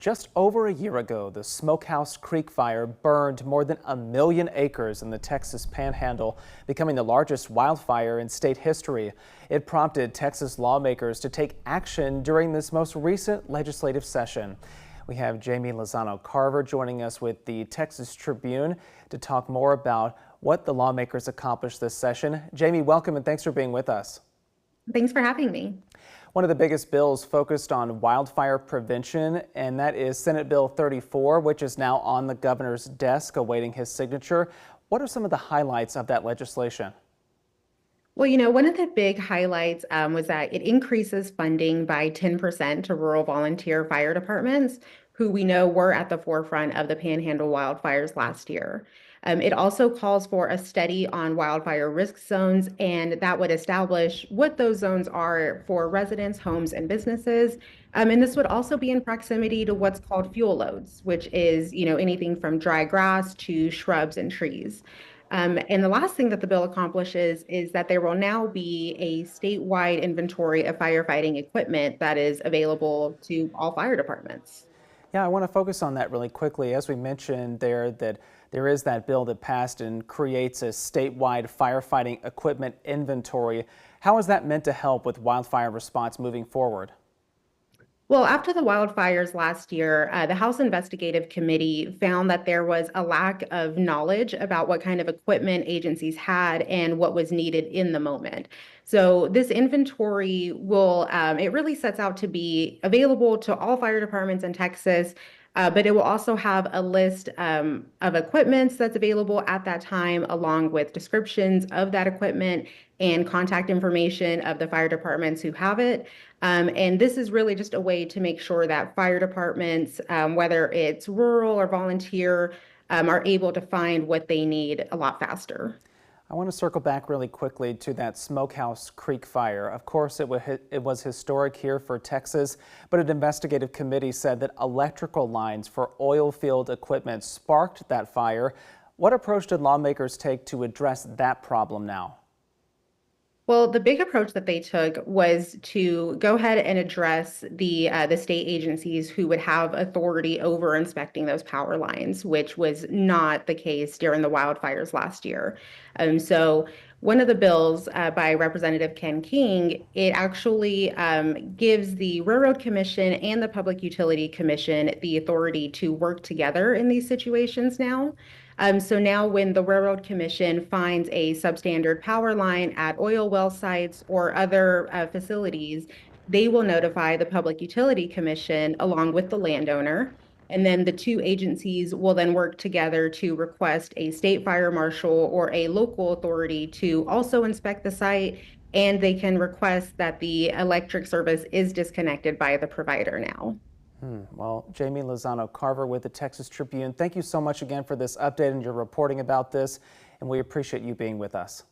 Just over a year ago, the Smokehouse Creek fire burned more than 1 million acres in the Texas Panhandle, becoming the largest wildfire in state history. It prompted Texas lawmakers to take action during this most recent legislative session. We have Jayme Lozano Carver joining us with the Texas Tribune to talk more about what the lawmakers accomplished this session. Jayme, welcome and thanks for being with us. Thanks for having me. One of the biggest bills focused on wildfire prevention, and that is Senate Bill 34, which is now on the governor's desk awaiting his signature. What are some of the highlights of that legislation? Well, one of the big highlights was that it increases funding by 10% to rural volunteer fire departments, who we know were at the forefront of the Panhandle wildfires last year. It also calls for a study on wildfire risk zones, and that would establish what those zones are for residents, homes, and businesses. And this would also be in proximity to what's called fuel loads, which is, anything from dry grass to shrubs and trees. And the last thing that the bill accomplishes is that there will now be a statewide inventory of firefighting equipment that is available to all fire departments. Yeah, I want to focus on that really quickly. As we mentioned there, that there is that bill that passed and creates a statewide firefighting equipment inventory. How is that meant to help with wildfire response moving forward? Well, after the wildfires last year, the House Investigative Committee found that there was a lack of knowledge about what kind of equipment agencies had and what was needed in the moment. So this inventory it really sets out to be available to all fire departments in Texas, but it will also have a list of equipments that's available at that time, along with descriptions of that equipment and contact information of the fire departments who have it. And this is really just a way to make sure that fire departments, whether it's rural or volunteer, are able to find what they need a lot faster. I want to circle back really quickly to that Smokehouse Creek fire. Of course, it was historic here for Texas, but an investigative committee said that electrical lines for oil field equipment sparked that fire. What approach did lawmakers take to address that problem now? Well, the big approach that they took was to go ahead and address the state agencies who would have authority over inspecting those power lines, which was not the case during the wildfires last year. So one of the bills by Representative Ken King, it actually gives the Railroad Commission and the Public Utility Commission the authority to work together in these situations now. So now when the Railroad Commission finds a substandard power line at oil well sites or other facilities, they will notify the Public Utility Commission along with the landowner. And then the two agencies will then work together to request a state fire marshal or a local authority to also inspect the site. And they can request that the electric service is disconnected by the provider now. Well, Jayme Lozano Carver with the Texas Tribune, thank you so much again for this update and your reporting about this, and we appreciate you being with us.